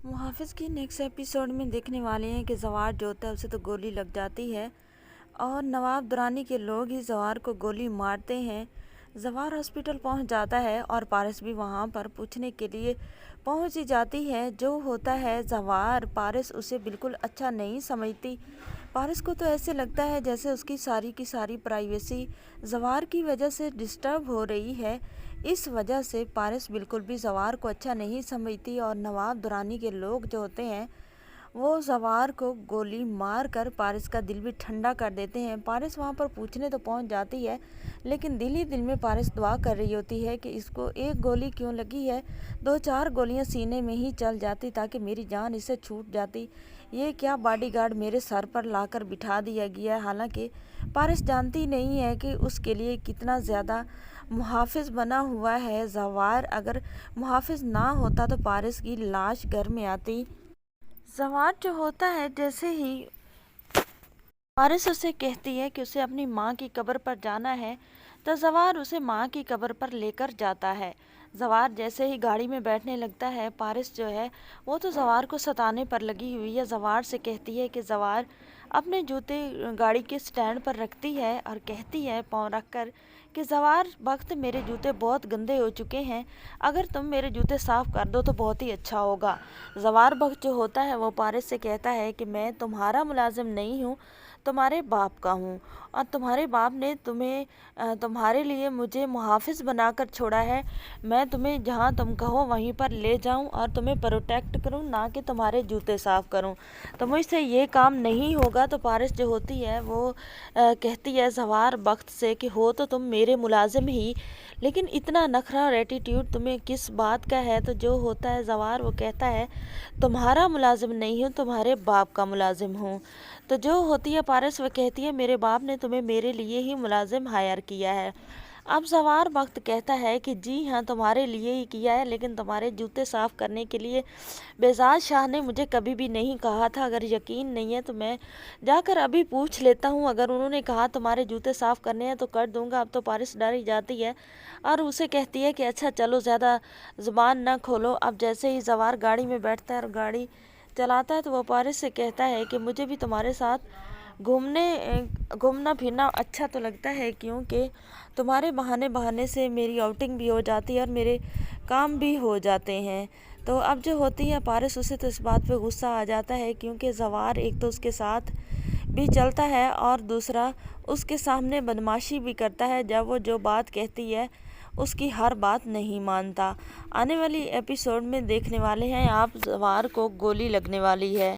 محافظ کی next episode میں دیکھنے والے ہیں کہ زوار جو ہوتا ہے اسے تو گولی لگ جاتی ہے اور نواب درانی کے لوگ ہی زوار کو گولی مارتے ہیں۔ زوار ہاسپٹل پہنچ جاتا ہے اور پارس بھی وہاں پر پوچھنے کے لیے پہنچ ہی جاتی ہے۔ جو ہوتا ہے زوار پارس اسے بالکل اچھا نہیں سمجھتی۔ پارس کو تو ایسے لگتا ہے جیسے اس کی ساری پرائیویسی زوار کی وجہ سے ڈسٹرب ہو رہی ہے۔ اس وجہ سے پارس بالکل بھی زوار کو اچھا نہیں سمجھتی اور نواب درانی کے لوگ جو ہوتے ہیں وہ زوار کو گولی مار کر پارس کا دل بھی ٹھنڈا کر دیتے ہیں۔ پارس وہاں پر پوچھنے تو پہنچ جاتی ہے لیکن دل ہی دل میں پارس دعا کر رہی ہوتی ہے کہ اس کو ایک گولی کیوں لگی ہے، 2-4 گولیاں سینے میں ہی چل جاتی تاکہ میری جان اسے چھوٹ جاتی۔ یہ کیا باڈی گارڈ میرے سر پر لا کر بٹھا دیا گیا ہے۔ حالانکہ پارس جانتی نہیں ہے کہ اس کے لیے کتنا زیادہ محافظ بنا ہوا ہے زوار۔ اگر محافظ نہ ہوتا تو پارس کی لاش گھر میں آتی۔ زوار جو ہوتا ہے جیسے ہی پارس اسے کہتی ہے کہ اسے اپنی ماں کی قبر پر جانا ہے تو زوار اسے ماں کی قبر پر لے کر جاتا ہے۔ زوار جیسے ہی گاڑی میں بیٹھنے لگتا ہے پارس جو ہے وہ تو زوار کو ستانے پر لگی ہوئی ہے۔ زوار سے کہتی ہے کہ زوار اپنے جوتے گاڑی کے سٹینڈ پر رکھتی ہے اور کہتی ہے پاؤں رکھ کر کہ زوار وقت میرے جوتے بہت گندے ہو چکے ہیں، اگر تم میرے جوتے صاف کر دو تو بہت ہی اچھا ہوگا۔ زوار وقت جو ہوتا ہے وہ پارس سے کہتا ہے کہ میں تمہارا ملازم نہیں ہوں، تمہارے باپ کا ہوں اور تمہارے باپ نے تمہارے لیے مجھے محافظ بنا کر چھوڑا ہے۔ میں تمہیں جہاں تم کہو وہیں پر لے جاؤں اور تمہیں پروٹیکٹ کروں، نہ کہ تمہارے جوتے صاف کروں۔ تو مجھ سے یہ کام نہیں ہوگا۔ تو پارس جو ہوتی ہے وہ کہتی ہے زوار وقت سے کہ ہو تو تم میرے ملازم ہی، لیکن اتنا نخرہ اور ایٹیٹیوڈ تمہیں کس بات کا ہے؟ تو جو ہوتا ہے زوار وہ کہتا ہے تمہارا ملازم نہیں ہوں، تمہارے باپ کا ملازم ہوں۔ تو جو ہوتی ہے پارس وہ کہتی ہے میرے باپ نے تمہیں میرے لیے ہی ملازم ہائر کیا ہے۔ اب زوار وقت کہتا ہے کہ جی ہاں تمہارے لیے ہی کیا ہے، لیکن تمہارے جوتے صاف کرنے کے لیے بیزاد شاہ نے مجھے کبھی بھی نہیں کہا تھا۔ اگر یقین نہیں ہے تو میں جا کر ابھی پوچھ لیتا ہوں، اگر انہوں نے کہا تمہارے جوتے صاف کرنے ہیں تو کر دوں گا۔ اب تو پارس ڈر ہی جاتی ہے اور اسے کہتی ہے کہ اچھا چلو زیادہ زبان نہ کھولو۔ اب جیسے ہی زوار گاڑی میں بیٹھتا ہے اور گاڑی چلاتا ہے تو وہ پارس سے کہتا ہے کہ مجھے بھی تمہارے ساتھ گھومنا پھرنا اچھا تو لگتا ہے، کیونکہ تمہارے بہانے سے میری آؤٹنگ بھی ہو جاتی ہے اور میرے کام بھی ہو جاتے ہیں۔ تو اب جو ہوتی ہے پارس اسے تو اس بات پہ غصہ آ جاتا ہے کیونکہ زوار ایک تو اس کے ساتھ بھی چلتا ہے اور دوسرا اس کے سامنے بدمعاشی بھی کرتا ہے۔ جب وہ جو بات کہتی ہے اس کی ہر بات نہیں مانتا۔ آنے والی ایپیسوڈ میں دیکھنے والے ہیں آپ زوار کو گولی لگنے والی ہے۔